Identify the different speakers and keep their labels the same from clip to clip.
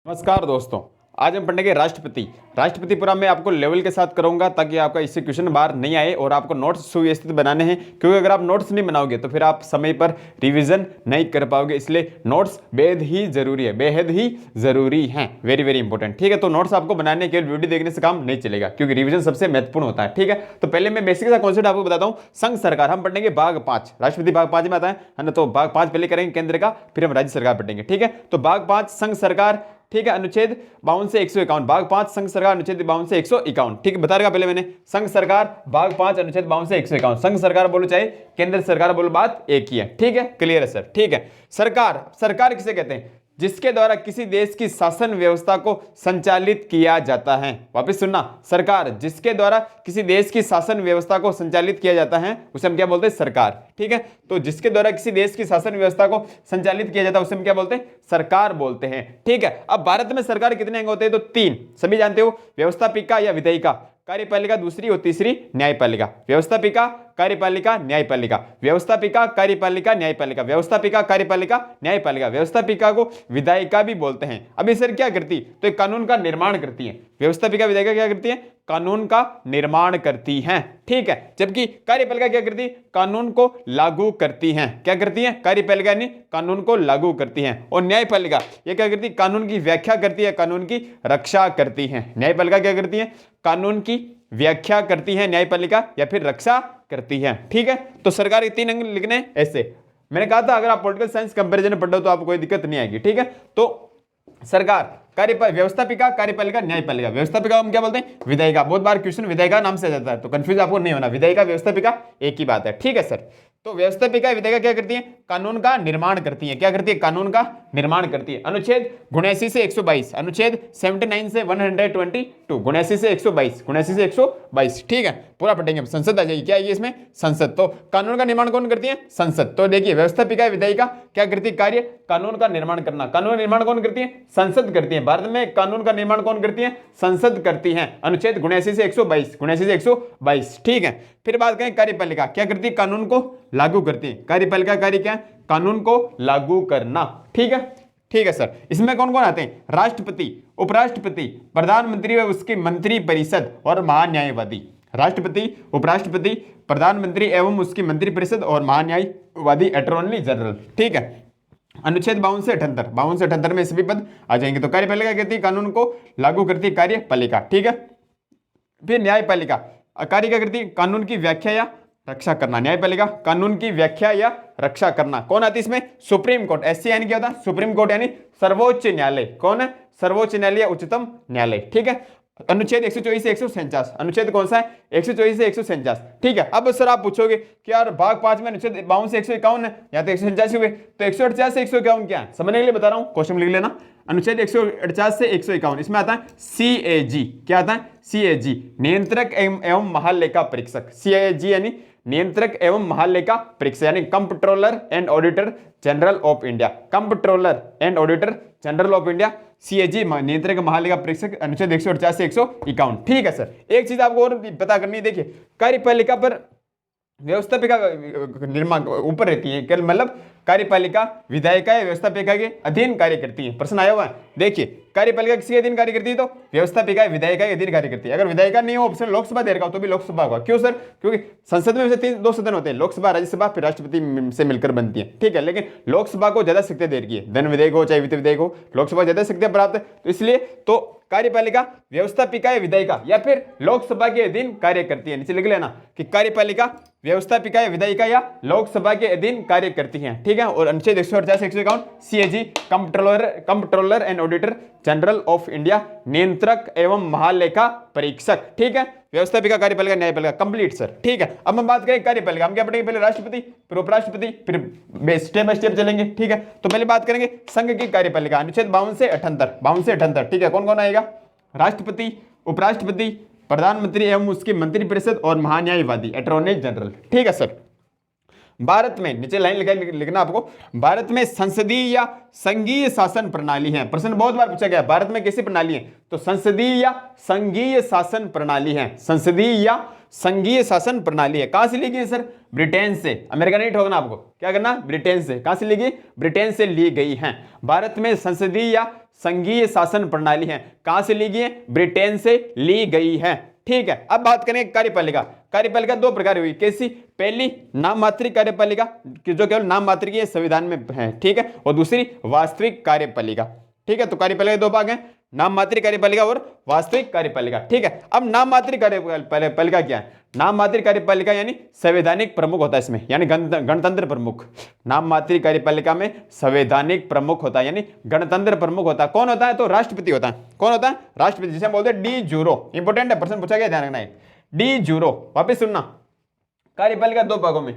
Speaker 1: नमस्कार दोस्तों। आज हम पढ़ेंगे राष्ट्रपति पूरा मैं आपको लेवल के साथ कराऊंगा ताकि आपका इससे क्वेश्चन बाहर नहीं आए और आपको नोट्स सुव्यवस्थित बनाने हैं, क्योंकि अगर आप नोट्स नहीं बनाओगे तो फिर आप समय पर रिवीजन नहीं कर पाओगे। इसलिए नोट्स बेहद ही जरूरी है, बेहद ही जरूरी हैं, वेरी वेरी इंपॉर्टेंट। ठीक है, तो नोट्स आपको बनाने के वीडियो देखने से काम नहीं चलेगा, क्योंकि रिवीजन सबसे महत्वपूर्ण होता है। ठीक है, तो पहले मैं बेसिक सा कॉन्सेप्ट आपको बताता हूँ। संघ सरकार हम पढ़ेंगे भाग 5, राष्ट्रपति भाग 5 में आता है ना, तो भाग 5 पहले करेंगे केंद्र का, फिर हम राज्य सरकार पढ़ेंगे। ठीक है, तो भाग 5 संघ सरकार, ठीक है, अनुच्छेद 52 से 151, भाग 5 संघ सरकार अनुच्छेद 52 से 151। ठीक है, बता रहा पहले मैंने, संघ सरकार भाग 5 अनुच्छेद 52 से 151। संघ सरकार बोलो चाहे केंद्र सरकार बोलो, बात एक ही है। ठीक है, क्लियर है सर। ठीक है, सरकार किसे कहते हैं? जिसके द्वारा किसी देश की शासन व्यवस्था को संचालित किया जाता है। वापस सुनना, सरकार जिसके द्वारा किसी देश की शासन व्यवस्था को संचालित किया जाता है उसे हम क्या बोलते हैं? सरकार। ठीक है, तो जिसके द्वारा किसी देश की शासन व्यवस्था को संचालित किया जाता है उसे हम क्या बोलते हैं? सरकार बोलते हैं। ठीक है, अब भारत में सरकार कितने अंग होते हैं? तो 3, सभी जानते हो, व्यवस्थापिका या विधायिका, कार्यपालिका दूसरी और तीसरी न्यायपालिका। व्यवस्थापिका, कार्यपालिका, न्यायपालिका, व्यवस्थापिका, कार्यपालिका, न्यायपालिका, व्यवस्थापिका, कार्यपालिका, न्यायपालिका। व्यवस्थापिका को विधायिका भी बोलते हैं। अभी सर क्या करती? तो एक कानून का निर्माण करती है। व्यवस्थापिका विधायिका क्या करती है? कानून का निर्माण करती हैं। ठीक है, जबकि कार्यपालिका क्या करती है? कानून को लागू करती हैं। क्या करती है? कार्यपालिका ने कानून को लागू करती हैं। और न्यायपालिका ये क्या करती है? कानून की व्याख्या करती है, कानून की रक्षा करती है। न्यायपालिका क्या करती है? कानून की व्याख्या करती है न्यायपालिका, या फिर रक्षा करती है। ठीक है, तो सरकार के 3 अंग लिखने ऐसे। मैंने कहा था अगर आप पॉलिटिकल साइंस कंपैरिजन पढ़ रहे हो तो आपको कोई दिक्कत नहीं आएगी। ठीक है, तो सरकार, व्यवस्थापिका, कार्यपालिका, न्यायपालिका। व्यवस्थापिका हम क्या बोलते हैं? विधायिका। बहुत बार क्वेश्चन विधायिका नाम से आ जाता है, तो कंफ्यूज आपको नहीं होना, विधायिका व्यवस्थापिका एक ही बात है। ठीक है सर, तो व्यवस्थापिका विधायिका क्या करती है? कानून का निर्माण करती है। क्या करती है? कानून का निर्माण करती है। अनुच्छेद 79 से 122, अनुच्छेद 79 से 122, 79 से 122, 79 से 122। ठीक है, पूरा पढ़ेंगे। संसद आ जाएगी, क्या आएगी इसमें? संसद। तो कानून का निर्माण कौन करती है? संसद। तो देखिए, व्यवस्थापिका विधायिका क्या करती है? कार्य कानून का निर्माण करना। कानून का निर्माण कौन करती है? संसद करती है। भारत में कानून का निर्माण कौन करती है? संसद करती है। अनुच्छेद 79 से 122, 79 से 122। ठीक है, फिर बात करें कार्यपालिका क्या करती है? कानून को लागू करती है। कार्यपालिका कार्य क्या है? कानून को लागू करना। ठीक है, ठीक है सर। इसमें कौन कौन आते हैं? राष्ट्रपति, उपराष्ट्रपति, प्रधानमंत्री व उसकी मंत्री परिषद और महान्यायवादी। राष्ट्रपति, उपराष्ट्रपति, प्रधानमंत्री एवं उसकी मंत्री परिषद और महान्यायवादी, अटॉर्नी जनरल। ठीक है, अनुच्छेद 52 से 78, 52 से 78 में सभी पद आ जाएंगे। तो कार्यपालिका कहती है कानून को लागू करती है कार्यपालिका। ठीक है, फिर न्यायपालिका कार्य क्या करती है? कानून की व्याख्या या रक्षा करना। न्यायपालिका कानून की व्याख्या या रक्षा करना। कौन आती है इसमें? Supreme court. एससी यानी क्या होता है? सुप्रीम कोर्ट यानी सर्वोच्च न्यायालय। कौन है? सर्वोच्च न्यायालय या उच्चतम न्यायालय। ठीक है, अनुच्छेद 124 से 147, अनुच्छेद कौन सा है? 124 से 147। ठीक है, अब सर आप पूछोगे कि यार भाग 5 में अनुच्छेद 52 से 151 है, या तो 187 हुए, तो 148 से 151 क्या है? समझने के लिए बता रहा हूं, क्वेश्चन लिख लेना। अनुच्छेद 148 से 151, इसमें आता है CAG। क्या आता है? CAG, नियंत्रक एवं महालेखा परीक्षक। CAG यानी नियंत्रक एवं महालेखा परीक्षक, यानी comptroller and auditor general of India. Comptroller and auditor general of India, CAG नियंत्रक महालेखा परीक्षक, अनुच्छेद 148 से 151। ठीक है सर, एक चीज आपको और पता करनी है। देखिए, कार्यपालिका पर व्यवस्थापिका निर्माण ऊपर रहती है, मतलब कार्यपालिका विधायिका या व्यवस्थापिका के अधीन कार्य करती है। प्रश्न आया हुआ है, देखिए, कार्यपालिका किसी अधीन कार्य करती है तो व्यवस्थापिका विधायिका के अधीन कार्य करती है। अगर विधायिका नहीं हो, ऑप्शन लोकसभा दे रखा हो तो भी लोकसभा होगा। क्यों सर? क्योंकि संसद में वैसे 2 सदन होते हैं, लोकसभा, राज्यसभा, फिर राष्ट्रपति से मिलकर बनती है। ठीक है, लेकिन लोकसभा को ज्यादा शक्ति दे रखी है, धन विधेयक हो चाहे वित्त विधेयक हो, लोकसभा ज्यादा शक्तियां प्राप्त है। तो इसलिए तो कार्यपालिका व्यवस्थापिका या विधायिका या फिर लोकसभा के अधीन कार्य करती है। नीचे लिख लेना कि कार्यपालिका व्यवस्थापिका या विधायिका या लोकसभा के अधीन कार्य करती हैं। ठीक है, और अनुच्छेद 148 151 CAG comptroller and auditor general of India, नियंत्रक एवं महालेखा परीक्षक। ठीक है, व्यवस्थापिका, कार्यपालिका, न्यायपालिका, कंप्लीट सर। ठीक है, अब हम बात करें कार्यपालिका, हम क्या पढ़ेंगे? पहले राष्ट्रपति, फिर उपराष्ट्रपति, फिर स्टेप बाय स्टेप चलेंगे। ठीक है, तो पहले बात करेंगे संघ की कार्यपालिका, अनुच्छेद 52 से 78, 52 से 78। ठीक है, कौन कौन आएगा? राष्ट्रपति, उपराष्ट्रपति, प्रधानमंत्री एवं उसकी मंत्रिपरिषद और महान्यायवादी, अटॉर्नी जनरल। ठीक है सर, भारत में नीचे लाइन लिखना आपको, भारत में संसदीय या संघीय शासन प्रणाली है। प्रश्न बहुत बार पूछा गया, भारत में कैसी प्रणाली है? तो संसदीय या संघीय शासन प्रणाली है। संसदीय या संघीय शासन प्रणाली है। कहां से ली गई है सर? ब्रिटेन से। अमेरिका नहीं ठोकना आपको, क्या करना? ब्रिटेन से। कहां से ली गई? ब्रिटेन से ली गई है। भारत में संसदीय या संघीय शासन प्रणाली है। कहां से ली गई है? ब्रिटेन से ली गई है। ठीक है, अब बात करें कार्यपालिका। कार्यपालिका दो प्रकार हुई, कैसी? पहली नाम मात्र कार्यपालिका जो केवल नाम मात्र की है, संविधान में है। ठीक है, और दूसरी वास्तविक कार्यपालिका। ठीक है, तो कार्यपालिका दो भाग हैं, नाम मात्र कार्यपालिका और वास्तविक कार्यपालिका। ठीक है, अब नाम मात्र कार्यपालिका क्या है? नाम मात्र कार्यपालिका यानी संवैधानिक प्रमुख होता है इसमें, यानी गणतंत्र प्रमुख। नाम मात्र कार्यपालिका में संवैधानिक प्रमुख होता है, यानी गणतंत्र प्रमुख होता है। कौन होता है? तो राष्ट्रपति होता है। कौन होता है? राष्ट्रपति, जिसे हम बोलते हैं डी जूरो। इंपोर्टेंट है, प्रश्न पूछा गया, ध्यान रखना है। डी जूरो, वापिस सुनना। कार्यपालिका दो भागों में,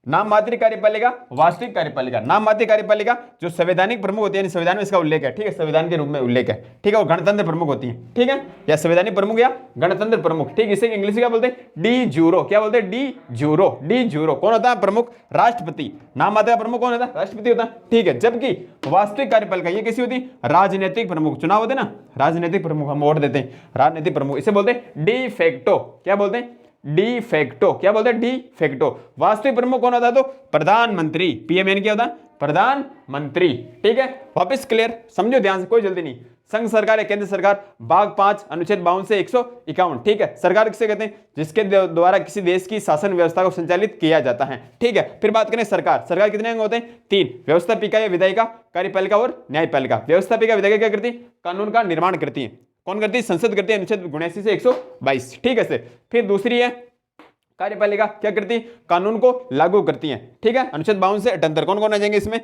Speaker 1: नाम मात्र कार्यपालिका, वास्तविक कार्यपालिका। नाम मात्र कार्यपालिका जो संवैधानिक प्रमुख होती है, यानी संविधान में इसका उल्लेख है। ठीक है, संविधान के रूप में उल्लेख है। ठीक है, वो गणतंत्र प्रमुख होती है। ठीक है, या संवैधानिक प्रमुख या गणतंत्र प्रमुख। ठीक, इसे इंग्लिश में क्या बोलते हैं? D jure. क्या बोलते हैं? D jure. डी जूरो कौन होता है? प्रमुख राष्ट्रपति। नाम मात्र का प्रमुख कौन होता है? राष्ट्रपति होता है। ठीक है, जबकि वास्तविक कार्यपालिका ये कैसी होती है? राजनीतिक प्रमुख। चुनाव होते हैं ना, राजनीतिक प्रमुख, हम वोट देते हैं, राजनीतिक प्रमुख, इसे बोलते हैं डी फैक्टो। क्या बोलते हैं? De facto. क्या बोलते हैं? De facto. वास्तविक प्रमुख कौन होता है? तो प्रधानमंत्री। पीएम यानी क्या होता है? प्रधानमंत्री। ठीक है, वापस क्लियर, समझो ध्यान से, कोई जल्दी नहीं। संघ सरकार या केंद्र सरकार, भाग 5 अनुच्छेद 52 से 151। ठीक है, सरकार किसे कहते हैं? जिसके द्वारा किसी देश की शासन व्यवस्था को संचालित किया जाता है। ठीक है, फिर बात करें सरकार। सरकार कितने अंग होते हैं? 3, व्यवस्थापिका या विधायिका, कार्यपालिका और न्यायपालिका। व्यवस्थापिका विधायिका क्या करती है? कानून का निर्माण करती है। कौन करती है? संसद करती है, अनुच्छेद 79 से 122। ठीक है सर, फिर दूसरी है कार्यपालिका, क्या करती है? कानून को लागू करती है। ठीक है, अनुच्छेद 52 से 78। कौन कौन आ जाएंगे इसमें?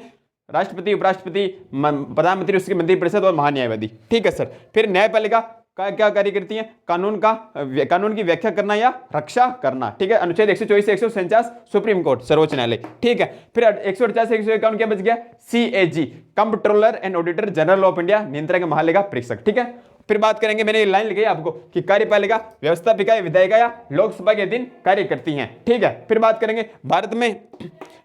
Speaker 1: राष्ट्रपति, उपराष्ट्रपति, प्रधानमंत्री, उसकी मंत्रिपरिषद और महान्यायवादी। ठीक है सर, फिर न्यायपालिका का क्या कार्य करती है? कानून की व्याख्या करना या रक्षा करना। ठीक है, अनुच्छेद 124 से 147 सुप्रीम कोर्ट, सर्वोच्च न्यायालय। ठीक है, फिर 148 से 151 क्या बच गया? CAG, comptroller and auditor general of India, नियंत्रक महालेखा परीक्षक। ठीक है, फिर बात करेंगे, मैंने लाइन लिखी है आपको कि कार्यपालिका व्यवस्थापिका, विधायिका या लोकसभा के अधीन कार्य करती हैं। ठीक है, फिर बात करेंगे भारत में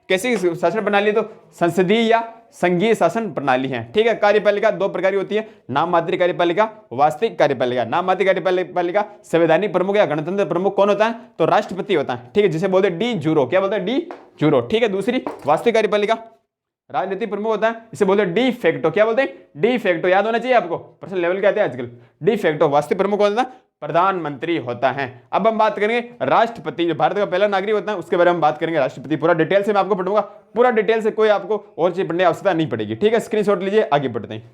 Speaker 1: कैसी शासन प्रणाली, तो संसदीय या संघीय शासन प्रणाली है। ठीक है, कार्यपालिका दो प्रकार की होती है, नाम मात्र कार्यपालिका, वास्तविक कार्यपालिका। नाम मात्र कार्यपालिका संवैधानिक प्रमुख या गणतंत्र प्रमुख कौन होता है? तो राष्ट्रपति होता है। ठीक है, जिसे बोलते हैं डी जूरो। क्या बोलते हैं? D jure. ठीक है, दूसरी वास्तविक कार्यपालिका राजनीतिक प्रमुख होता है, इसे बोलते हैं डी फैक्टो। क्या बोलते हैं? De facto. याद होना चाहिए आपको, प्रश्न लेवल के आते हैं आजकल। De facto. वास्तविक प्रमुख कौन होता है? प्रधानमंत्री होता है। अब हम बात करेंगे राष्ट्रपति, जो भारत का पहला नागरिक होता है, उसके बारे में बात करेंगे। राष्ट्रपति पूरा डिटेल से मैं आपको पढ़ूंगा, पूरा डिटेल से, कोई आपको और चीज पढ़ने की आवश्यकता नहीं पड़ेगी। ठीक है, स्क्रीनशॉट लीजिए, आगे बढ़ते हैं।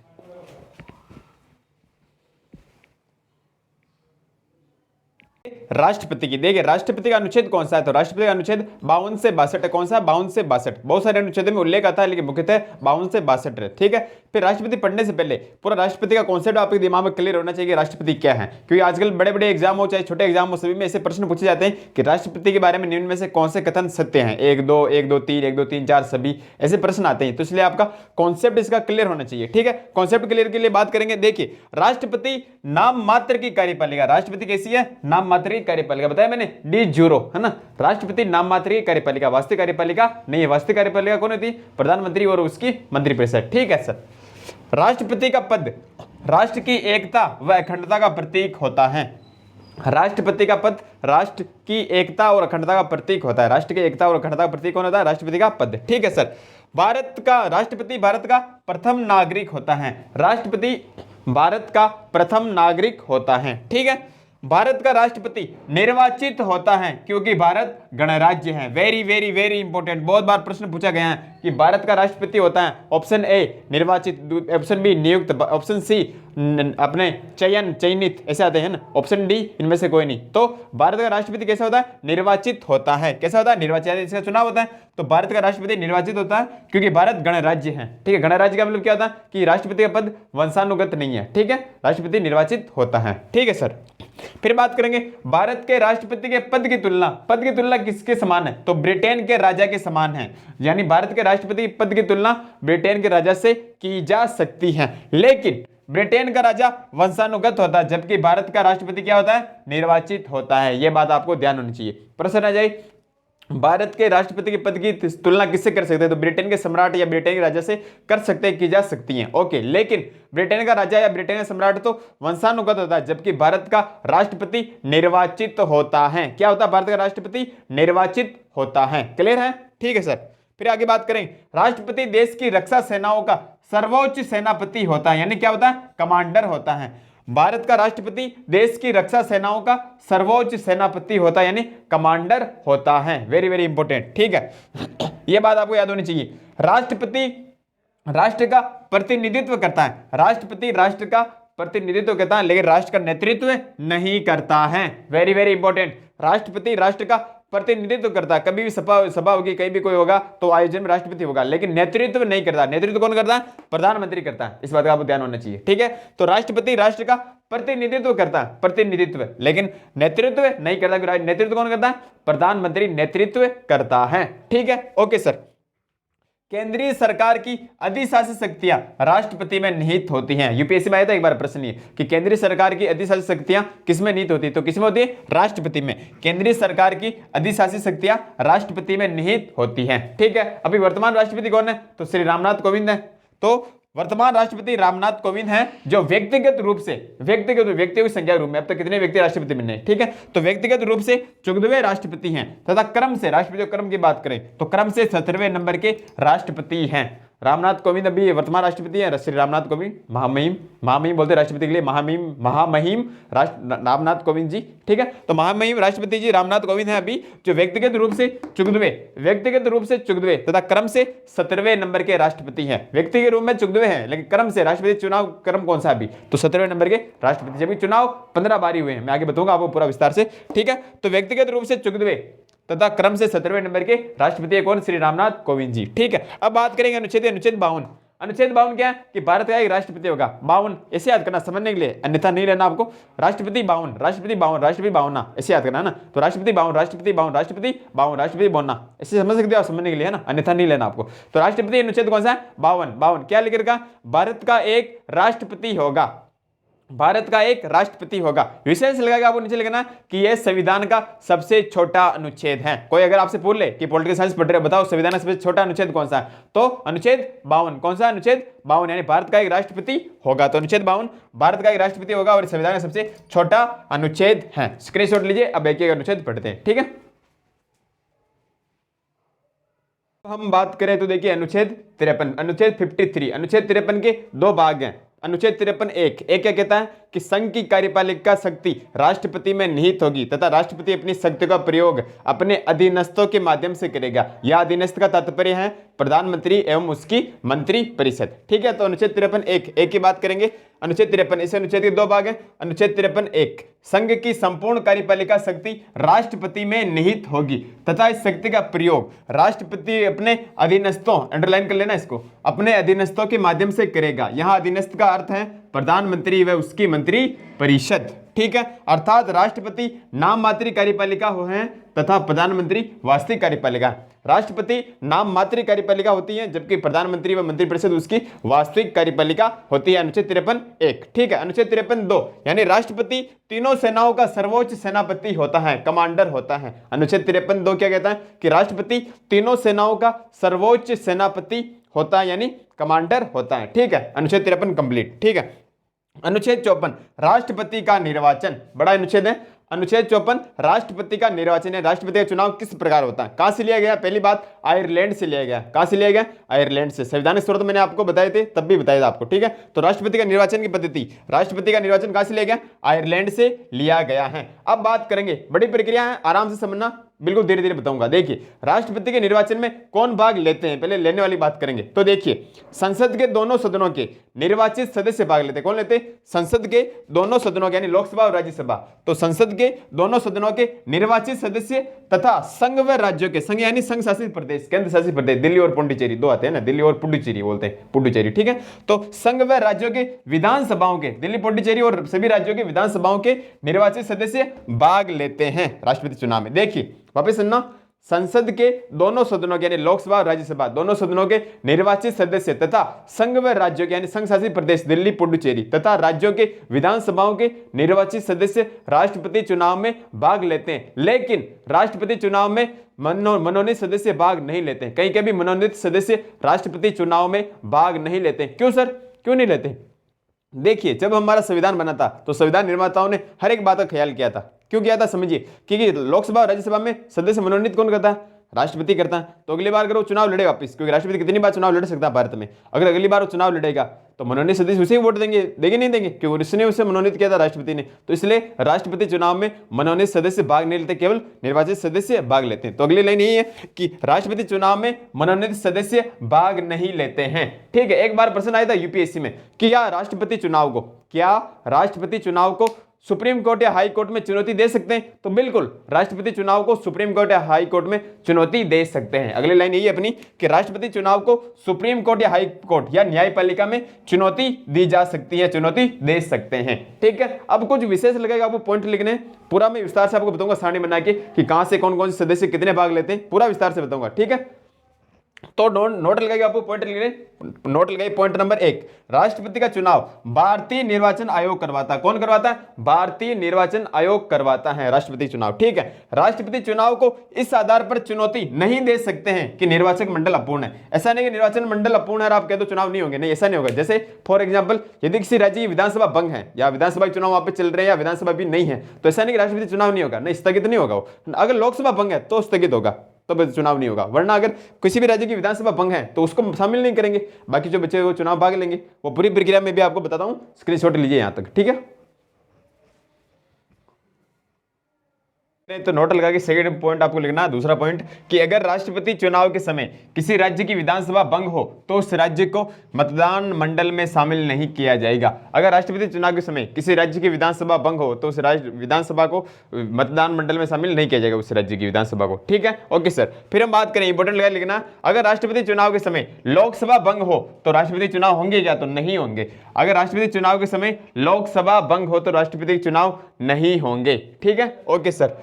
Speaker 1: राष्ट्रपति की देखिए, राष्ट्रपति का अनुच्छेद कौन सा है? तो राष्ट्रपति का अनुच्छेद 52 से 62। कौन सा? 52 से 62। बहुत सारे अनुच्छेद में उल्लेख आता है, लेकिन मुख्यतः 52 से 62 है। ठीक है, फिर राष्ट्रपति पढ़ने से पहले पूरा राष्ट्रपति का कॉन्सेप्ट आपके दिमाग में क्लियर होना चाहिए, राष्ट्रपति क्या है। क्योंकि आजकल बड़े बड़े एग्जाम हो चाहे छोटे एग्जाम हो, सभी में ऐसे प्रश्न पूछे जाते हैं कि राष्ट्रपति के बारे में निम्न में से कौन से कथन सत्य हैं। 1 2 1 2 3 1 2 3 4 सभी ऐसे प्रश्न आते हैं, तो इसलिए आपका कॉन्सेप्ट इसका क्लियर होना चाहिए। ठीक है, कॉन्सेप्ट क्लियर के लिए बात करेंगे। देखिए, राष्ट्रपति नाम मात्र की कार्यपालिका, राष्ट्रपति कैसी है? नाम मात्र की कार्यपालिका, बताया मैंने, डी जूरो है ना। राष्ट्रपति नाम मात्र की कार्यपालिका, वास्तविक कार्यपालिका नहीं है। वास्तविक कार्यपालिका कौन होती है? प्रधानमंत्री और उसकी मंत्रिपरिषद। ठीक है सर, राष्ट्रपति का पद राष्ट्र की एकता व अखंडता का प्रतीक होता है। राष्ट्रपति का पद राष्ट्र की एकता और अखंडता का प्रतीक होता है। राष्ट्र की एकता और अखंडता का प्रतीक कौन होता है? राष्ट्रपति का पद। ठीक है सर, भारत का राष्ट्रपति भारत का प्रथम नागरिक होता है। राष्ट्रपति भारत का प्रथम नागरिक होता है। ठीक है, भारत का राष्ट्रपति निर्वाचित होता है क्योंकि भारत गणराज्य है। वेरी वेरी वेरी इंपॉर्टेंट, बहुत बार प्रश्न पूछा गया है कि भारत का राष्ट्रपति होता है। ऑप्शन ए निर्वाचित, ऑप्शन बी नियुक्त, ऑप्शन सी अपने चयनित, ऐसे आते हैं ना। ऑप्शन डी इनमें से कोई नहीं। तो भारत का राष्ट्रपति कैसा होता है? निर्वाचित होता है। कैसा होता है? निर्वाचित। इसका चुनाव होता है, तो भारत का राष्ट्रपति निर्वाचित होता है क्योंकि भारत गणराज्य है। ठीक है, गणराज्य का मतलब क्या होता है? कि राष्ट्रपति का पद वंशानुगत नहीं है। ठीक है, राष्ट्रपति निर्वाचित होता है। ठीक है सर, फिर बात करेंगे भारत के राष्ट्रपति के पद की तुलना किसके समान है? तो ब्रिटेन के राजा के समान है। यानी भारत के राष्ट्रपति के पद की तुलना ब्रिटेन के राजा से की जा सकती है, लेकिन ब्रिटेन का राजा वंशानुगत होता है, जबकि भारत का राष्ट्रपति क्या होता है? निर्वाचित होता है। यह बात आपको ध्यान होनी चाहिए। प्रश्न आ जाए, भारत के राष्ट्रपति के पद की तुलना किससे कर सकते हैं? तो ब्रिटेन के सम्राट या ब्रिटेन के राजा से कर सकते हैं, की जा सकती हैं। ओके, लेकिन ब्रिटेन का राजा या ब्रिटेन का सम्राट तो वंशानुगत होता है, जबकि भारत का राष्ट्रपति निर्वाचित होता है। क्या होता है? भारत का राष्ट्रपति निर्वाचित होता है। क्लियर है? ठीक है सर, फिर आगे बात करें, राष्ट्रपति देश की रक्षा सेनाओं का सर्वोच्च सेनापति होता है, यानी क्या होता है, कमांडर होता है। भारत का राष्ट्रपति देश की रक्षा सेनाओं का सर्वोच्च सेनापति होता है, यानी कमांडर होता है। वेरी वेरी इंपॉर्टेंट, ठीक है। यह बात आपको याद होनी चाहिए। राष्ट्रपति राष्ट्र का प्रतिनिधित्व करता है, राष्ट्रपति राष्ट्र का प्रतिनिधित्व करता है, लेकिन राष्ट्र का नेतृत्व नहीं करता है। वेरी वेरी इंपॉर्टेंट, राष्ट्रपति राष्ट्र का प्रतिनिधित्व करता है। कभी भी सभा होगी, कहीं भी कोई होगा तो आयोजन में राष्ट्रपति होगा, लेकिन नेतृत्व नहीं करता। नेतृत्व कौन करता है, प्रधानमंत्री करता है। इस बात का आपको ध्यान होना चाहिए, ठीक है। तो राष्ट्रपति राष्ट्र का प्रतिनिधित्व करता है, प्रतिनिधित्व, लेकिन नेतृत्व नहीं करता। नेतृत्व कौन करता है, प्रधानमंत्री नेतृत्व करता है, ठीक है। ओके सर, केंद्रीय सरकार की अधिशासी शक्तियां राष्ट्रपति में निहित होती हैं। यूपीएससी में आया था एक बार प्रश्न ये कि केंद्रीय सरकार की अधिशासी शक्तियां किसमें निहित होती है, तो किसमें होती है, राष्ट्रपति में। केंद्रीय सरकार की अधिशासी शक्तियां राष्ट्रपति में निहित होती हैं, ठीक है। अभी वर्तमान राष्ट्रपति कौन है, तो श्री रामनाथ कोविंद है। तो वर्तमान राष्ट्रपति रामनाथ कोविंद हैं, जो व्यक्तिगत रूप से व्यक्तियों की संख्या रूप में अब तक कितने व्यक्ति राष्ट्रपति बने, ठीक है। तो व्यक्तिगत रूप से 14वें राष्ट्रपति हैं, तथा क्रम से, राष्ट्रपति क्रम की बात करें तो क्रम से 17वें नंबर के राष्ट्रपति हैं। रामनाथ कोविंद अभी वर्तमान राष्ट्रपति हैं, श्री रामनाथ कोविंद, महामहिम बोलते राष्ट्रपति के लिए, महामहिम रामनाथ कोविंद जी, ठीक है। तो महामहिम राष्ट्रपति जी रामनाथ कोविंद हैं अभी, जो व्यक्तिगत रूप से 14वें तथा क्रम से 17वें नंबर के राष्ट्रपति हैं। व्यक्तिगत रूप में 14वें हैं, लेकिन क्रम से, राष्ट्रपति चुनाव क्रम कौन सा अभी, तो 17वें नंबर के राष्ट्रपति। जब चुनाव 15 बारी हुए हैं, मैं आगे बताऊंगा आपको पूरा विस्तार से, ठीक है। तो व्यक्तिगत रूप से 14वें तथा क्रम से 17वें नंबर के राष्ट्रपति कौन, श्री रामनाथ कोविंद जी, ठीक है। अब बात करेंगे अनुच्छेद 52। अनुच्छेद 52 क्या है कि भारत का एक राष्ट्रपति होगा। 52 ऐसे याद करना समझने के लिए, अन्यथा नहीं लेना आपको। राष्ट्रपति 52 ऐसे याद करना ना, तो राष्ट्रपति 52 ऐसे समझ सकते हो आप समझने के लिए, है ना, अन्यथा नहीं लेना आपको। तो राष्ट्रपति अनुच्छेद कौन सा है, 52 क्या लिख रखा, भारत का एक राष्ट्रपति होगा, भारत का एक राष्ट्रपति होगा। विशेष लगाएगा आपको नीचे लिखना कि यह संविधान का सबसे छोटा अनुच्छेद है। कोई अगर आपसे पूछ ले कि पॉलिटिकल साइंस पढ़ रहे हो, बताओ संविधान का सबसे छोटा अनुच्छेद कौन सा है, तो अनुच्छेद 52। कौन सा अनुच्छेद, 52, यानी भारत का एक राष्ट्रपति होगा। तो अनुच्छेद 52 भारत का एक राष्ट्रपति होगा और संविधान का सबसे छोटा अनुच्छेद है। स्क्रीनशॉट लीजिए, अब एक एक अनुच्छेद पढ़ते हैं, ठीक है। हम बात करें तो देखिए अनुच्छेद 53, अनुच्छेद 53, अनुच्छेद 53 के दो भाग हैं। अनुच्छेद 53 एक क्या कहता है कि संघ की कार्यपालिका शक्ति राष्ट्रपति में निहित होगी तथा राष्ट्रपति अपनी शक्ति का प्रयोग अपने अधीनस्थों के माध्यम से करेगा। यह अधीनस्थ का तात्पर्य है प्रधानमंत्री एवं उसकी मंत्री परिषद, ठीक है। तो अनुच्छेद 53 एक की बात करेंगे। अनुच्छेद 53, इस अनुच्छेद के दो भाग हैं। अनुच्छेद 53 एक, संघ की संपूर्ण कार्यपालिका शक्ति राष्ट्रपति में निहित होगी तथा इस शक्ति का प्रयोग राष्ट्रपति अपने अधीनस्थों, अंडरलाइन कर लेना इसको, अपने अधीनस्थों के माध्यम से करेगा। यहां अधीनस्थ का अर्थ है प्रधानमंत्री व उसकी मंत्री परिषद, ठीक है। अर्थात राष्ट्रपति नाम मात्र कार्यपालिका हो है तथा प्रधानमंत्री वास्तविक कार्यपालिका। राष्ट्रपति नाम मात्र कार्यपालिका होती है, जबकि प्रधानमंत्री व मंत्रिपरिषद उसकी वास्तविक कार्यपालिका होती है। अनुच्छेद 53 एक, ठीक है। अनुच्छेद 53 दो, यानी राष्ट्रपति तीनों सेनाओं का सर्वोच्च सेनापति होता है, कमांडर होता है। अनुच्छेद 53 दो क्या कहता है कि राष्ट्रपति तीनों सेनाओं का सर्वोच्च सेनापति होता है, यानी कमांडर होता है, ठीक है। अनुच्छेद 53 कंप्लीट, ठीक है। अनुच्छेद 54 राष्ट्रपति का निर्वाचन, बड़ा अनुच्छेद है। अनुच्छेद 54 राष्ट्रपति का निर्वाचन है। राष्ट्रपति का चुनाव किस प्रकार होता है, कहां से लिया गया, पहली बात आयरलैंड से लिया गया। कहां से लिया गया, आयरलैंड से। संवैधानिक स्रोत मैंने आपको बताए थे, तब भी बताया था आपको, ठीक है। तो राष्ट्रपति का निर्वाचन की पद्धति, राष्ट्रपति का निर्वाचन कहां से लिया गया, आयरलैंड से लिया गया है। अब बात करेंगे, बड़ी प्रक्रिया है, आराम से समझना, बिल्कुल धीरे धीरे बताऊंगा। देखिए राष्ट्रपति के निर्वाचन में कौन भाग लेते हैं, पहले लेने वाली बात करेंगे। तो देखिए संसद के दोनों सदनों के निर्वाचित सदस्य भाग लेते हैं। कौन लेते हैं, संसद के दोनों सदनों के, यानी लोकसभा और राज्यसभा। तो संसद के दोनों सदनों के निर्वाचित सदस्य तथा संघ व राज्यों के, संघ यानी संघ शासित प्रदेश, केंद्र शासित प्रदेश, दिल्ली और पुडुचेरी दो आते हैं ना, दिल्ली और पुडुचेरी बोलते हैं, पुडुचेरी, ठीक है। तो संघ व राज्यों के विधानसभाओं के, दिल्ली पुडुचेरी और सभी राज्यों के विधानसभाओं के निर्वाचित सदस्य भाग लेते हैं राष्ट्रपति चुनाव में। देखिए वापस सुनना, संसद के दोनों सदनों के, यानी लोकसभा और राज्यसभा दोनों सदनों के निर्वाचित सदस्य तथा संघ व राज्यों के, यानी संघ शासित प्रदेश दिल्ली पुडुचेरी तथा राज्यों के विधानसभाओं के निर्वाचित सदस्य राष्ट्रपति चुनाव में भाग लेते हैं। लेकिन राष्ट्रपति चुनाव में मनोनीत सदस्य भाग नहीं लेते हैं। कहीं कभी मनोनीत सदस्य राष्ट्रपति चुनाव में भाग नहीं लेते। क्यों सर, क्यों नहीं लेते? देखिए जब हमारा संविधान बना था तो संविधान निर्माताओं ने हर एक बात का ख्याल किया था। क्यों किया था समझिए, क्योंकि लोकसभा और राज्यसभा में सदस्य मनोनीत कौन करता है, राष्ट्रपति करता है, तो अगली बार अगर वो चुनाव लड़े वापस, क्योंकि राष्ट्रपति कितनी बार चुनाव लड़ सकता है भारत में, अगर अगली बार वो चुनाव लड़ेगा तो मनोनीत सदस्य उसे ही वोट देंगे, देंगे नहीं देंगे, क्योंकि उसने उसे मनोनीत किया था राष्ट्रपति ने। तो इसलिए राष्ट्रपति चुनाव में मनोनीत सदस्य भाग नहीं लेते, केवल निर्वाचित सदस्य भाग लेते हैं। तो अगली लाइन यही है कि राष्ट्रपति चुनाव में मनोनीत सदस्य भाग नहीं लेते हैं। ठीक है, एक बार प्रश्न आया था यूपीएससी में कि क्या राष्ट्रपति चुनाव को सुप्रीम कोर्ट या हाई कोर्ट में चुनौती दे सकते हैं? तो बिल्कुल, राष्ट्रपति चुनाव को सुप्रीम कोर्ट या हाई कोर्ट में चुनौती दे सकते हैं। अगली लाइन यही है अपनी कि राष्ट्रपति चुनाव को सुप्रीम कोर्ट या हाई कोर्ट या न्यायपालिका में चुनौती दी जा सकती है, चुनौती दे सकते हैं। ठीक है, अब कुछ विशेष लगेगा आपको पॉइंट लिखने, पूरा मैं विस्तार से आपको बताऊंगा सारणी बना के कि कहां से कौन कौन से सदस्य कितने भाग लेते हैं, पूरा विस्तार से बताऊंगा। ठीक है, तो नोट लगाइए, आपको पॉइंट लिखने, नोट लगाइए। पॉइंट नंबर 1, राष्ट्रपति का चुनाव भारतीय निर्वाचन आयोग करवाता है। कौन करवाता है? भारतीय निर्वाचन आयोग करवाता है राष्ट्रपति चुनाव। ठीक है, राष्ट्रपति चुनाव को इस आधार पर चुनौती नहीं दे सकते हैं कि निर्वाचक मंडल अपूर्ण है। ऐसा नहीं कि निर्वाचन मंडल अपूर्ण है और आप कह दो चुनाव नहीं होंगे, नहीं, ऐसा नहीं होगा। जैसे फॉर एग्जाम्पल, यदि किसी राज्य की विधानसभा भंग है या विधानसभा चुनाव वहां पे चल रहे हैं या विधानसभा भी नहीं है, तो ऐसा नहीं कि राष्ट्रपति चुनाव नहीं होगा, नहीं, स्थगित नहीं होगा। अगर लोकसभा भंग है तो स्थगित होगा, तब चुनाव नहीं होगा, वरना अगर किसी भी राज्य की विधानसभा भंग है तो उसको शामिल नहीं करेंगे, बाकी जो बच्चे वो चुनाव भाग लेंगे। वो पूरी प्रक्रिया में भी आपको बताता हूं, स्क्रीनशॉट लीजिए यहां तक। ठीक है, तो नोट लगा के सेकंड पॉइंट आपको लिखना है। दूसरा पॉइंट कि अगर राष्ट्रपति चुनाव के समय किसी राज्य की विधानसभा भंग हो तो उस राज्य को मतदान मंडल में शामिल नहीं किया जाएगा। अगर राष्ट्रपति चुनाव के समय किसी राज्य की विधानसभा भंग हो तो उस विधानसभा को मतदान मंडल में शामिल नहीं किया जाएगा, उस राज्य की विधानसभा को। ठीक है, ओके सर। फिर हम बात करें, इंपोर्टेंट लगा लिखना, अगर राष्ट्रपति चुनाव के समय लोकसभा भंग हो तो राष्ट्रपति चुनाव होंगे क्या? तो नहीं होंगे। अगर राष्ट्रपति चुनाव के समय लोकसभा भंग हो तो राष्ट्रपति चुनाव नहीं होंगे। ठीक है, ओके सर।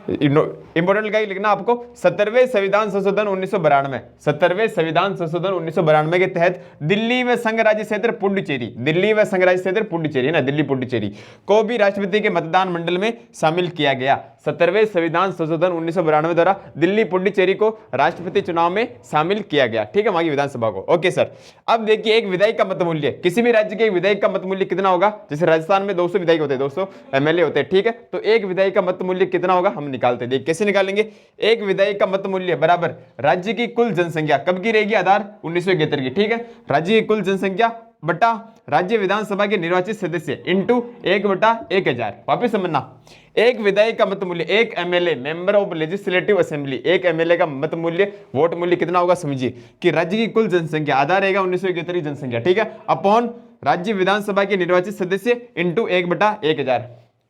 Speaker 1: इंपोर्टेंट क्या लिखना आपको, 17वें संविधान संशोधन 1992, 17वें संविधान संशोधन 1992 के तहत दिल्ली व संघ राज्य क्षेत्र पुडुचेरी, दिल्ली व संघ राज्य क्षेत्र पुडुचेरी ना, दिल्ली पुडुचेरी को भी राष्ट्रपति के मतदान मंडल में शामिल किया गया। 17वें संविधान संशोधन 1992 द्वारा दिल्ली पुडुचेरी को राष्ट्रपति चुनाव में शामिल किया गया। ठीक है, वहां की विधानसभा को। ओके सर, अब देखिए एक विधायक का मत मूल्य, किसी भी राज्य के एक विधायक का मत मूल्य कितना होगा? जैसे राजस्थान में 200 विधायक होते हैं, 200 एमएलए होते हैं। ठीक है, तो एक विधायक का मत मूल्य कितना होगा हम निकालते हैं। देख कैसे निकालेंगे, एक विधायक का मत मूल्य बराबर राज्य की कुल जनसंख्या, कब की रहेगी? आधार 1971 की। ठीक है, राज्य की कुल जनसंख्या बटा राज्य विधानसभा के निर्वाचित सदस्य इंटू 1/1000। वापिस समझना, एक विधायक का मत मूल्य, एक MLA, member of legislative assembly, एक एमएलए का मत मूल्य, वोट मूल्य कितना होगा? समझिए कि राज्य की कुल जनसंख्या, आधार रहेगा 1971 की जनसंख्या। ठीक है, अपॉन राज्य विधानसभा के निर्वाचित सदस्य इंटू 1/1000।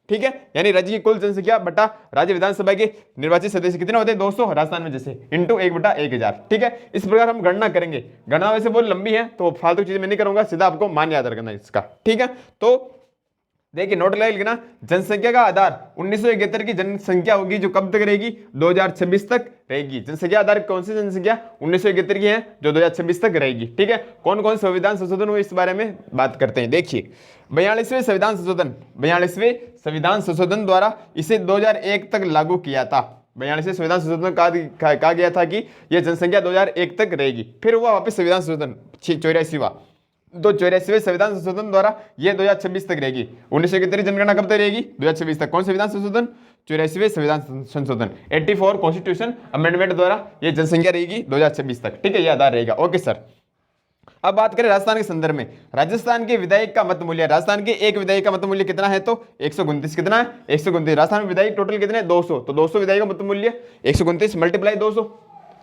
Speaker 1: ठीक है, यानी राज्य की कुल जनसंख्या बटा राज्य विधानसभा के निर्वाचित सदस्य कितने होते हैं? 200 राजस्थान में जैसे, इंटू 1/1000। ठीक है, इस प्रकार हम गणना करेंगे। गणना वैसे बहुत लंबी है तो फालतू चीज मैं नहीं करूंगा, सीधा आपको मान याद रखना इसका। ठीक है, तो देखिए नोट लगा लिखना, जनसंख्या का आधार 1971 की जनसंख्या होगी जो कब तक रहेगी? 2026 तक रहेगी। जनसंख्या आधार कौन सी जनसंख्या? 1971 की है जो 2026 तक रहेगी। ठीक है, कौन कौन संविधान संशोधन हुए इस बारे में बात करते हैं। देखिए 42वें संविधान संशोधन, 42वें संविधान संशोधन द्वारा इसे 2001 तक लागू किया था। 42वें संविधान संशोधन कहा गया था कि यह जनसंख्या 2001 तक रहेगी। फिर हुआ वापस संविधान संशोधन 84वां, तो 84वें संविधान संशोधन द्वारा यह 2026 तक रहेगी। 1971 जनगणना कब तक रहेगी? 2026 तक। कौन संविधान संशोधन? 84वें संविधान संशोधन, 84 कॉन्स्टिट्यूशन अमेंडमेंट द्वारा यह जनसंख्या रहेगी 2026 तक। ठीक है, यह आधार रहेगा। ओके सर, अब बात करें राजस्थान के संदर्भ में। राजस्थान के विधायक का मत मूल्य, राजस्थान के एक विधायक का मत मूल्य कितना है? तो 129। कितना है? 129। राजस्थान में विधायक टोटल कितने? 200। तो 200 विधायक का मत मूल्य 129 मल्टीप्लाई 200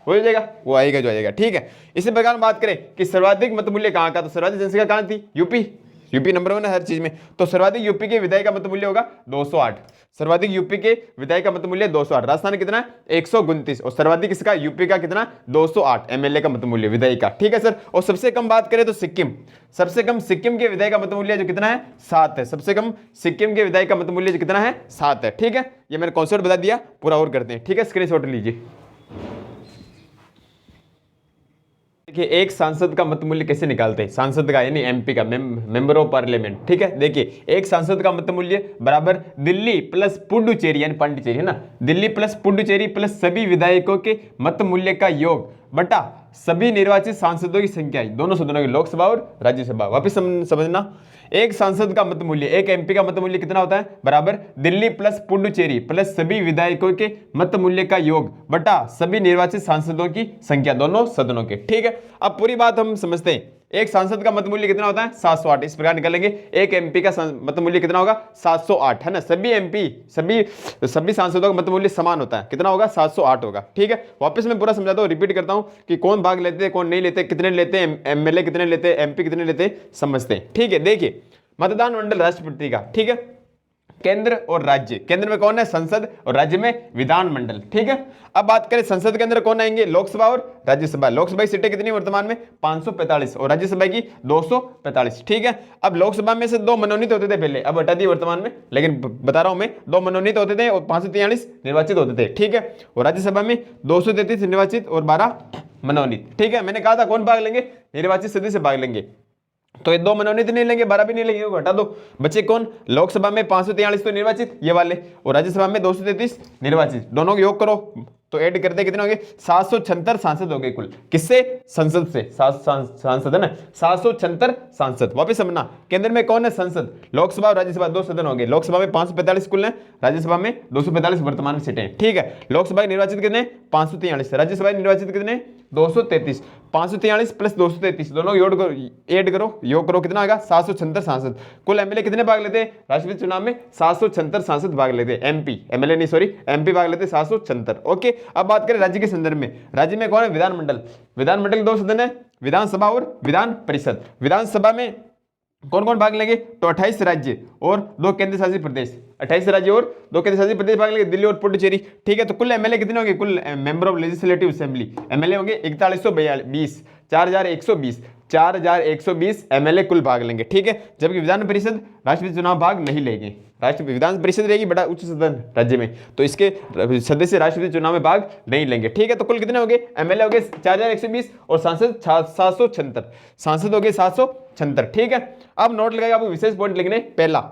Speaker 1: हो जाएगा, वो आएगा जो आएगा। ठीक है, इसी प्रकार बात करें कि सर्वाधिक मत मूल्य कहाँ का? तो सर्वाधिक जनसंख्या कहाँ थी? यूपी नंबर 1 है हर चीज में। तो सर्वाधिक यूपी के विधायक का मत मूल्य होगा 208। सर्वाधिक यूपी के विधायक का मत मूल्य 208। राजस्थान कितना है? 129। और सर्वाधिक इसका यूपी का कितना? 208 एमएलए का मत मूल्य विधायक का। ठीक है सर, और सबसे कम बात करें तो सिक्किम, सबसे कम सिक्किम के विधायक का मत मूल्य जो कितना है? 7 है। सबसे कम सिक्किम के विधायक का मत मूल्य जो कितना है? 7 है। ठीक है, ये मैंने कॉन्सेप्ट बता दिया, पूरा और करते हैं। ठीक है, स्क्रीनशॉट लीजिए। देखिए एक सांसद का मत मूल्य कैसे निकालते हैं? सांसद का यानी एमपी का, मेंबर ऑफ पार्लियामेंट। ठीक है, देखिए एक सांसद का मत मूल्य बराबर दिल्ली प्लस पुडुचेरी यानी पांडिचेरी है ना, दिल्ली प्लस पुडुचेरी प्लस सभी विधायकों के मत मूल्य का योग बटा सभी निर्वाचित सांसदों की संख्या, दोनों सदनों की, लोकसभा और राज्यसभा। वापिस समझना, एक सांसद का मत मूल्य, एक एमपी का मत मूल्य कितना होता है, बराबर दिल्ली प्लस पुडुचेरी प्लस सभी विधायकों के मत मूल्य का योग बटा सभी निर्वाचित सांसदों की संख्या, दोनों सदनों के। ठीक है, अब पूरी बात हम समझते हैं। एक सांसद का मत मूल्य कितना होता है, 708, इस प्रकार निकालेंगे। एक एमपी का मत मूल्य कितना होगा, 708, है ना। सभी एमपी, सभी सांसदों का मत मूल्य समान होता है, कितना होगा, 708 होगा। ठीक है, वापस मैं पूरा समझाता हूँ, रिपीट करता हूँ कि कौन भाग लेते हैं, कौन नहीं लेते, कितने लेते हैं, एमएलए कितने लेते हैं, एमपी कितने लेते हैं, समझते हैं। ठीक है, देखिए मतदान मंडल राष्ट्रपति का, ठीक है, केंद्र और राज्य, केंद्र में कौन है, संसद, और राज्य में विधानमंडल। ठीक है, अब बात करें संसद के अंदर कौन आएंगे, लोकसभा और राज्यसभा। लोकसभा की सीटें कितनी वर्तमान में, 545, और राज्यसभा की 245। ठीक है, अब लोकसभा में से 2 मनोनीत होते थे पहले, अब हटा दिए वर्तमान में, लेकिन बता रहा हूं मैं, 2 मनोनीत होते थे और 543 निर्वाचित होते थे। ठीक है, और राज्यसभा में 233 निर्वाचित और 12 मनोनीत। ठीक है, मैंने कहा था कौन भाग लेंगे, निर्वाचित सदस्य भाग लेंगे, तो ये 2 मनोनीत नहीं लेंगे, 12 भी नहीं लेंगे, हटा दो। बचे कौन, लोकसभा में 543 तो निर्वाचित ये वाले, और राज्यसभा में 233 निर्वाचित, दोनों को योग करो तो ऐड करते कितने हो गए, 776 सांसद हो गए कुल। किससे, संसद से, सांसद है ना, 776 सांसद। वापस समझना, केंद्र में कौन है, संसद, लोकसभा और राज्यसभा 2 सदन हो गए। लोकसभा में 545 कुल है, राज्यसभा में 245 वर्तमान में सीटें। ठीक है, लोकसभा के निर्वाचित कितने, 543, राज्यसभा के निर्वाचित कितने, 233, 543 प्लस 233 दोनों ऐड करो, योग करो, कितना आएगा, 776 सांसद। कुल एमएलए कितने भाग लेते हैं राष्ट्रपति चुनाव में, 776 सांसद भाग लेते हैं। एमपी, एमएलए नहीं सॉरी, एमपी भाग लेते हैं 776। ओके, अब बात करें राज्य के संदर्भ में, राज्य में कौन है, विधानमंडल। विधानमंडल के 2 सदन है, विधानसभा और विधान परिषद। विधानसभा में कौन कौन भाग लेंगे, तो 28 राज्य और 2 केंद्र शासित प्रदेश, 28 राज्य और 2 केंद्र शासित प्रदेश भाग लेंगे, दिल्ली और पुडुचेरी। ठीक है, तो कुल एमएलए कितने होंगे, कुल member of legislative assembly MLA होंगे 4120, 4120, 4120 एमएलए कुल भाग लेंगे। ठीक है, जबकि विधान परिषद राष्ट्रपति चुनाव भाग नहीं लेंगे। राष्ट्रपति विधान परिषद रहेगी बड़ा उच्च सदन राज्य में, तो इसके सदस्य राष्ट्रपति चुनाव में भाग नहीं लेंगे। ठीक है, तो कुल कितने हो गए, एमएलए हो गए 4120 और सांसद 776, सांसद हो गए 776। ठीक है, अब नोट लगाइए, आपको विशेष पॉइंट लिखने, पहला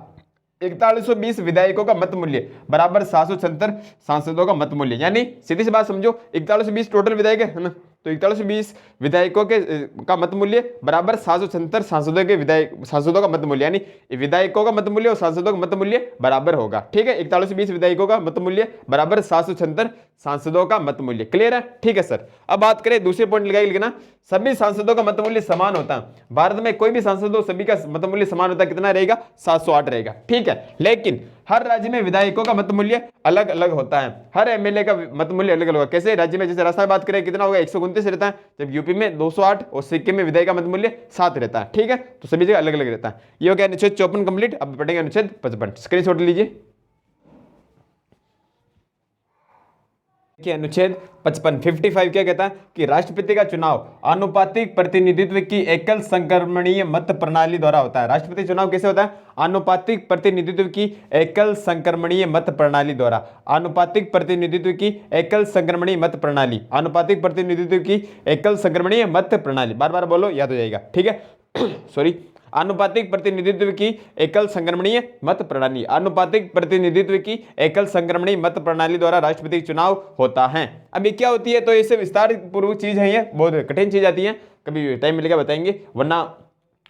Speaker 1: 4120 विधायकों का मत मूल्य बराबर 776 सांसदों का मत मूल्य, यानी सीधी सी बात समझो, 4120 टोटल विधायक है ना, तो 4120 विधायकों के का मत मूल्य बराबर 776 सांसदों का मत मूल्य, यानी विधायकों का मत मूल्य और सांसदों का मत मूल्य बराबर होगा। ठीक है, 4120 विधायकों का मत मूल्य बराबर 776 सांसदों का मत मूल्य। क्लियर है, ठीक है सर। अब बात करें दूसरे पॉइंट लगाइए, लिखना सभी सांसदों का मत मूल्य समान होता है। भारत में कोई भी सांसद हो, सभी का मत मूल्य समान होता है, कितना रहेगा, 708 रहेगा। ठीक है, लेकिन हर राज्य में विधायकों का मत मूल्य अलग अलग होता है, हर एमएलए का मत मूल्य अलग अलग होगा। कैसे, राज्य में जैसे राजस्थान में बात करें कितना होगा, 129 रहता है, जब यूपी में 208 और सिक्किम में विधायक का मत मूल्य 7 रहता है। ठीक है, तो सभी जगह अलग अलग रहता है। ये हो गया अनुच्छेद 54 कंप्लीट। अब पढ़ेंगे अनुच्छेद 55, स्क्रीनशॉट लीजिए। अनुच्छेद 55 क्या कहता है कि राष्ट्रपति का चुनाव आनुपातिक प्रतिनिधित्व की एकल संक्रमणीय मत प्रणाली द्वारा होता है। राष्ट्रपति चुनाव कैसे होता है, आनुपातिक प्रतिनिधित्व की एकल संक्रमणीय मत प्रणाली द्वारा, आनुपातिक प्रतिनिधित्व की एकल संक्रमणीय मत प्रणाली, आनुपातिक प्रतिनिधित्व की एकल संक्रमणीय मत प्रणाली, बार बार बोलो याद हो जाएगा। ठीक है सॉरी, आनुपातिक प्रतिनिधित्व की एकल संक्रमणीय मत प्रणाली, आनुपातिक प्रतिनिधित्व की एकल संक्रमणीय मत प्रणाली द्वारा राष्ट्रपति चुनाव होता है। अब ये क्या होती है, तो इससे विस्तार पूर्वक चीज है, ये बहुत कठिन चीज आती है, कभी टाइम मिलेगा बताएंगे, वरना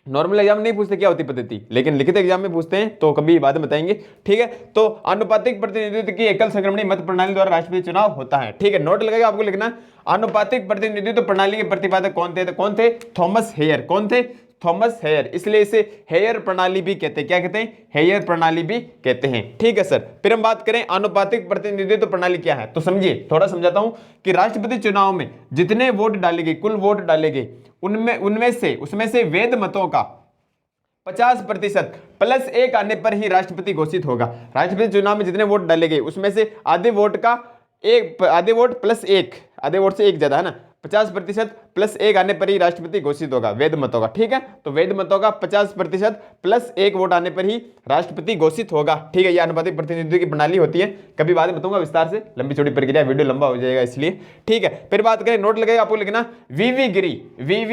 Speaker 1: नॉर्मल एग्जाम नहीं पूछते क्या होती पद्धति, लेकिन लिखित एग्जाम में पूछते हैं, तो कभी बाद में बताएंगे। ठीक है, तो आनुपातिक प्रतिनिधित्व की एकल संक्रमणीय मत प्रणाली द्वारा राष्ट्रपति चुनाव होता है। ठीक है, नोट लगेगा आपको लिखना, आनुपातिक प्रतिनिधित्व प्रणाली के प्रतिपादक कौन थे, तो कौन थे, थॉमस हेयर। कौन थे, थॉमस हेयर, इसलिए इसे हेयर प्रणाली भी कहते हैं। क्या कहते हैं, हेयर प्रणाली भी कहते हैं। ठीक है सर, फिर हम बात करें आनुपातिक प्रतिनिधित्व प्रणाली क्या है, तो समझिए, थोड़ा समझाता हूं कि राष्ट्रपति चुनाव में जितने वोट डाले गए, कुल वोट डाले गए, उसमें से वैध मतों का 50% प्लस 1 आने पर ही राष्ट्रपति घोषित होगा। राष्ट्रपति चुनाव में जितने वोट डाले गए उसमें से आधे वोट प्लस 1, आधे वोट से 1 ज्यादा है ना, 50% प्लस 1 आने पर ही राष्ट्रपति घोषित होगा वैध मतों का। ठीक है, तो वैध मतों का 50% प्लस 1 वोट आने पर ही राष्ट्रपति घोषित होगा। ठीक है, यह आनुपातिक प्रतिनिधित्व की प्रणाली होती है, कभी बाद में बताऊंगा विस्तार से, लंबी चौड़ी प्रक्रिया, वीडियो लंबा हो जाएगा इसलिए। ठीक है, फिर बात करें, नोट लगाइए, आपको लिखना वीवी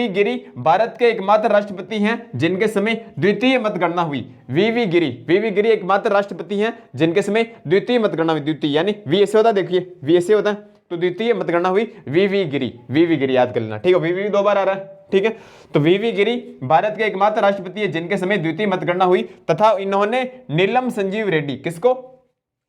Speaker 1: गिरी भारत के एकमात्र राष्ट्रपति हैं जिनके समय द्वितीय मतगणना हुई। वीवी गिरी एकमात्र राष्ट्रपति हैं जिनके समय द्वितीय मतगणना हुई। द्वितीय यानी वी ऐसे होता है, देखिए वी ऐसे होता है, तो द्वितीय मतगणना हुई वीवी गिरी। वीवी गिरी याद कर लेना, ठीक है, वीवी 2 बार आ रहा है, ठीक है। तो वीवी गिरी भारत के एकमात्र राष्ट्रपति है जिनके समय द्वितीय मतगणना हुई तथा इन्होंने नीलम संजीव रेड्डी, किसको,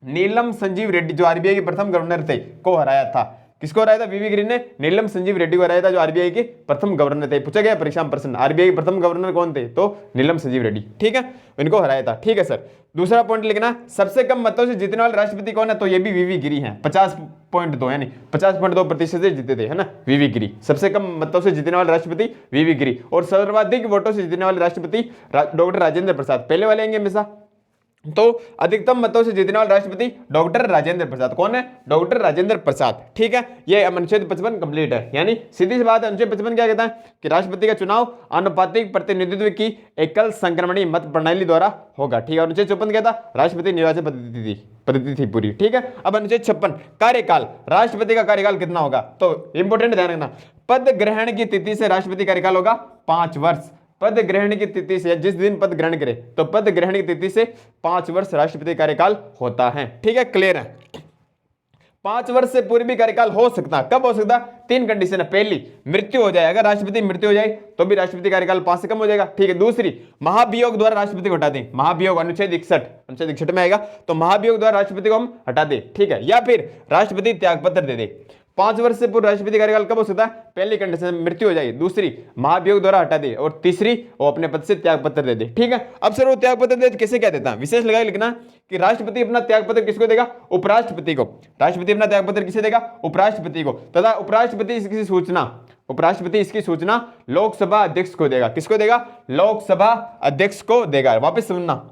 Speaker 1: नीलम संजीव रेड्डी जो आरबीआई के प्रथम गवर्नर थे, को हराया था। किसको हराया था, वीवी गिरी ने नीलम संजीव रेड्डी को हराया था जो आरबीआई के प्रथम गवर्नर थे। पूछा गया परीक्षा में प्रश्न, आरबीआई के प्रथम गवर्नर कौन थे, तो नीलम संजीव रेड्डी, ठीक है, इनको हराया था, ठीक है सर। दूसरा पॉइंट लिखना, सबसे कम मतों से जीतने वाले राष्ट्रपति कौन है, तो ये भी वीवी गिरी हैं, 50.2 यानी 50.2% से जीते थे, है ना, वीवी गिरी। सबसे कम मतों से जीतने वाले राष्ट्रपति वीवी गिरी, और सर्वाधिक वोटों से जीतने वाले राष्ट्रपति डॉक्टर राजेंद्र प्रसाद, पहले वाले आएंगे हमेशा। तो अधिकतम मतों से जीतने वाले राष्ट्रपति डॉक्टर राजेंद्र प्रसाद, कौन है, डॉक्टर राजेंद्र प्रसाद, ठीक है। ये अनुच्छेद 55 कंप्लीट है, यानी सीधी सी बात है, अनुच्छेद 55 क्या कहता है कि राष्ट्रपति का चुनाव आनुपातिक प्रतिनिधित्व की एकल संक्रमणीय मत प्रणाली द्वारा होगा, ठीक है। अनुच्छेद 54 क्या था, राष्ट्रपति निर्वाचन पद्धति थी पूरी, ठीक है। अब अनुच्छेद 56 कार्यकाल, राष्ट्रपति का कार्यकाल कितना होगा, तो इंपोर्टेंट ध्यान रखना, पद ग्रहण की तिथि से राष्ट्रपति कार्यकाल होगा 5 वर्ष। पद ग्रहण की तिथि से, जिस दिन पद ग्रहण करे तो पद ग्रहण की तिथि से 5 वर्ष राष्ट्रपति कार्यकाल होता है, ठीक है, क्लियर है। 5 वर्ष से पूर्व भी कार्यकाल हो सकता, कब हो सकता, 3 कंडीशन है। पहली, मृत्यु हो जाए, अगर राष्ट्रपति मृत्यु हो जाए तो भी राष्ट्रपति कार्यकाल 5 से कम हो जाएगा, ठीक है। दूसरी, महाभियोग द्वारा राष्ट्रपति को हटा दें, महाभियोग अनुच्छेद 61 में आएगा, तो महाभियोग द्वारा राष्ट्रपति को हम हटा दें, ठीक है। या फिर राष्ट्रपति त्यागपत्र दे दे। 5 वर्ष से पूर्व राष्ट्रपति कार्यकाल कब हो सकता है, पहली कंडीशन मृत्यु हो जाए, दूसरी महाभियोग द्वारा हटा दे, और तीसरी वो अपने पद से त्यागपत्र दे दे, ठीक है। अब सर वो त्यागपत्र दे कैसे, क्या देता है, विशेष लगा लिखना कि राष्ट्रपति अपना त्यागपत्र किसको देगा, उपराष्ट्रपति को। राष्ट्रपति अपना त्यागपत्र किसे देगा, उपराष्ट्रपति को, तथा उपराष्ट्रपति इसकी सूचना लोकसभा अध्यक्ष को देगा। किसको देगा, लोकसभा अध्यक्ष को देगा। वापस सुनना,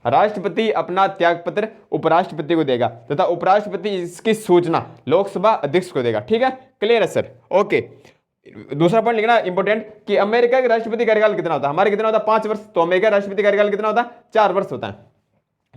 Speaker 1: राष्ट्रपति अपना त्यागपत्र उपराष्ट्रपति को देगा तथा उपराष्ट्रपति इसकी सूचना लोकसभा अध्यक्ष को देगा, ठीक है, क्लियर है सर, ओके। दूसरा पॉइंट लिखना इंपॉर्टेंट कि अमेरिका के राष्ट्रपति कार्यकाल कितना होता है, हमारे कितना होता है 5 वर्ष, तो अमेरिका राष्ट्रपति कार्यकाल कितना होता है 4 वर्ष होता है,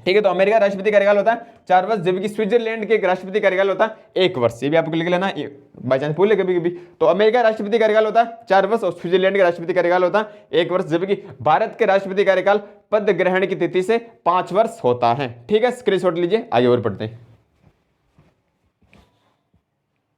Speaker 1: ठीक है। तो अमेरिका राष्ट्रपति कार्यकाल होता है 4 वर्ष, जबकि स्विट्जरलैंड के राष्ट्रपति कार्यकाल होता है 1 वर्ष। ये भी आपको लिख लेना, बाई चांस भूल कभी कभी। तो अमेरिका राष्ट्रपति कार्यकाल होता है 4 वर्ष और स्विट्जरलैंड का राष्ट्रपति कार्यकाल होता है 1 वर्ष, जबकि भारत के राष्ट्रपति कार्यकाल पद ग्रहण की तिथि से 5 वर्ष होता है, ठीक है। स्क्रीनशॉट लीजिए, आगे और पढ़ते हैं।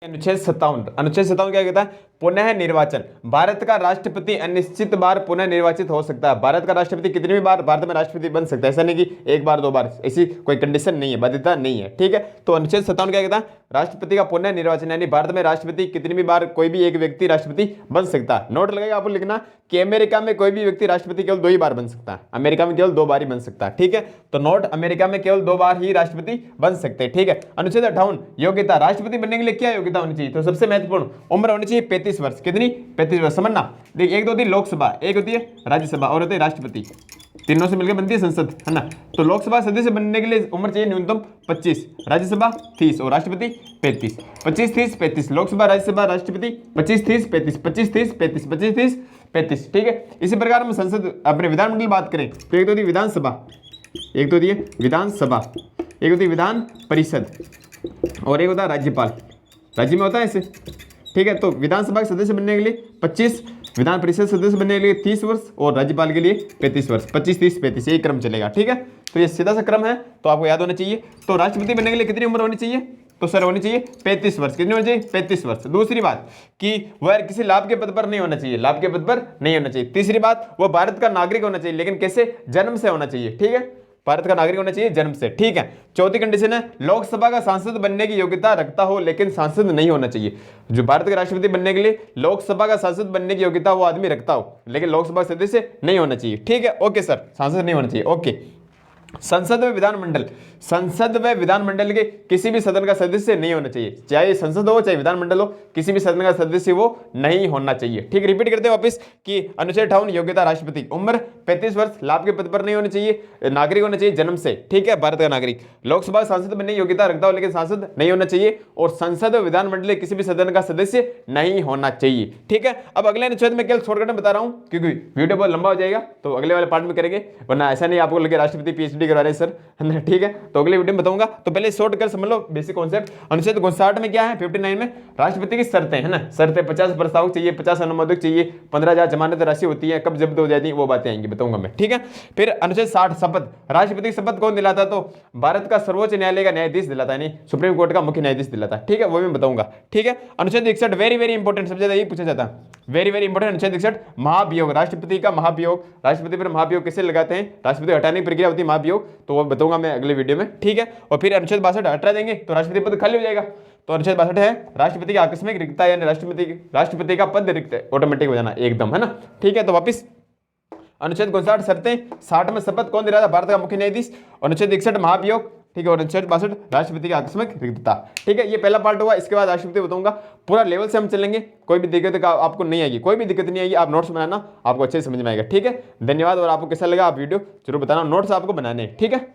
Speaker 1: अनुच्छेद 57 क्या कहता है, पुनः निर्वाचन। भारत का राष्ट्रपति अनिश्चित बार पुनः निर्वाचित हो सकता है। भारत का राष्ट्रपति कितनी भी बार भारत में राष्ट्रपति बन सकता है, ऐसा नहीं कि 1 बार 2 बार, ऐसी कोई कंडीशन नहीं है, बाध्यता नहीं है, ठीक है। तो अनुच्छेद 57 क्या कहता है, राष्ट्रपति का पुनः निर्वाचन, यानी भारत में राष्ट्रपति कितनी भी बार कोई भी एक व्यक्ति राष्ट्रपति बन सकता है। नोट लगेगा आपको लिखना कि अमेरिका में कोई भी व्यक्ति राष्ट्रपति केवल 2 ही बार बन सकता है, अमेरिका में केवल 2 बार ही बन सकता है, ठीक है। तो नोट, अमेरिका में केवल 2 बार ही राष्ट्रपति बन सकते हैं, ठीक है। अनुच्छेद 58 योग्यता, राष्ट्रपति बनने के लिए क्या योग्यता होनी चाहिए, तो सबसे महत्वपूर्ण उम्र होनी चाहिए 35 वर्ष। कितनी, 35 वर्ष। समझना, देख 1 2 3 लोकसभा, 1 होती है राज्यसभा और होती है राष्ट्रपति, तीनों से मिलकर बनती है संसद, है ना। तो लोकसभा सदस्य बनने के लिए उम्र चाहिए न्यूनतम 25, राज्यसभा 30 और राष्ट्रपति 35। 25 30 35, लोकसभा राज्यसभा राष्ट्रपति 25 30 35, 25 30 35, 25 30 35, ठीक है। इसी प्रकार हम संसद अपने विधानमंडल बात करें तो 1 होती है विधानसभा, 1 होती है विधानसभा, 1 होती है विधान परिषद और 1 होता है राज्यपाल, राज्य में होता है ऐसे, ठीक है। तो विधानसभा के सदस्य बनने के लिए 25, विधान परिषद सदस्य बनने के लिए 30 वर्ष और राज्यपाल के लिए 35 वर्ष, 25 30 35, यही क्रम चलेगा, ठीक है। तो ये सीधा सा क्रम है, तो आपको याद होना चाहिए। तो राष्ट्रपति बनने के लिए कितनी उम्र होनी चाहिए, तो सर होनी चाहिए 35 वर्ष। कितनी होनी चाहिए, 35 वर्ष। दूसरी बात कि वह किसी लाभ के पद पर नहीं होना चाहिए, लाभ के पद पर नहीं होना चाहिए। तीसरी बात, वह भारत का नागरिक होना चाहिए, लेकिन कैसे, जन्म से होना चाहिए, ठीक है, भारत का नागरिक होना चाहिए जन्म से, ठीक है। चौथी कंडीशन है लोकसभा का सांसद बनने की योग्यता रखता हो लेकिन सांसद नहीं होना चाहिए। जो भारत के राष्ट्रपति बनने के लिए लोकसभा का सांसद बनने की योग्यता वो आदमी रखता हो लेकिन लोकसभा सदस्य नहीं होना चाहिए, ठीक है, ओके सर, सांसद नहीं होना चाहिए, ओके। संसद व विधानमंडल के किसी भी सदन का सदस्य नहीं होना चाहिए, चाहे संसद हो चाहे विधानमंडल हो, किसी भी सदन का सदस्य वो नहीं होना चाहिए, ठीक। रिपीट करते हैं वापस कि अनुच्छेद 58 योग्यता राष्ट्रपति, उम्र 35 वर्ष, लाभ के पद पर नहीं होने चाहिए, नागरिक होना चाहिए जन्म से, ठीक है, भारत का नागरिक, लोकसभा सांसद बनने की योग्यता रखता हो लेकिन सांसद नहीं होना चाहिए, और संसद व विधानमंडल के किसी भी सदन का सदस्य नहीं होना चाहिए, ठीक है। अब अगले अनुच्छेद में केवल शॉर्टकट में बता रहा हूं क्योंकि वीडियो बहुत लंबा हो जाएगा, तो अगले वाले पार्ट में करेंगे, वरना ऐसा नहीं आपको लगे राष्ट्रपति PhD करवा रहे सर, ठीक है। तो अगले वीडियो में बताऊंगा। तो पहले शॉर्ट कर समझ लो बेसिक कॉन्सेप्ट। अनुच्छेद 59 में क्या है, 59 में राष्ट्रपति की शर्तें है ना, शर्तें 50 प्रस्तावक चाहिए, 50 अनुमोदक चाहिए, 15,000 जमानत राशि होती है, कब जब्त हो जाती है, वो बातें आएंगी, बताऊंगा मैं, ठीक है। फिर अनुच्छेद 60 शपथ, राष्ट्रपति की शपथ कौन दिलाता, तो भारत का सर्वोच्च न्यायालय का न्यायाधीश दिलाता है, नहीं सुप्रीम कोर्ट का मुख्य न्यायाधीश दिलाता है, ठीक है, वो मैं बताऊंगा, ठीक है। अनुच्छेद 61 वेरी वेरी इंपॉर्टेंट, सबसे ज्यादा यही पूछा जाता है, वेरी वेरी इंपॉर्टेंट। अनुच्छेद 61 महाभियोग, राष्ट्रपति का महाभियोग, राष्ट्रपति पर महाभियोग कैसे लगाते हैं, राष्ट्रपति हटाने की प्रक्रिया होती है महाभियोग, तो वो बताऊंगा मैं अगले वीडियो में, ठीक है। और फिर अनुच्छेद 62 हटा देंगे तो राष्ट्रपति पद खाली हो जाएगा। तो अनुच्छेद 62 है राष्ट्रपति की आकस्मिक रिक्तता, यानी राष्ट्रपति का पद रिक्त ऑटोमेटिक हो जाना एकदम, है ना, ठीक है। तो वापिस अनुच्छेद 59 शर्तें, 60 में शपथ कौन दिलाता, भारत का मुख्य न्यायाधीश, अनुच्छेद 61 महाभियोग, ठीक है, और अनुच्छेद 62 राष्ट्रपति की आकस्मिक रिक्तता, ठीक है। ये पहला पार्ट हुआ, इसके बाद राष्ट्रपति बताऊंगा, पूरा लेवल से हम चलेंगे, कोई भी दिक्कत आपको नहीं आएगी, कोई भी दिक्कत नहीं आएगी, आप नोट्स बनाना, आपको अच्छे से समझ में आएगा, ठीक है। धन्यवाद, और आपको कैसा लगा आप वीडियो जरूर बताना, नोट्स आपको बनाने, ठीक है।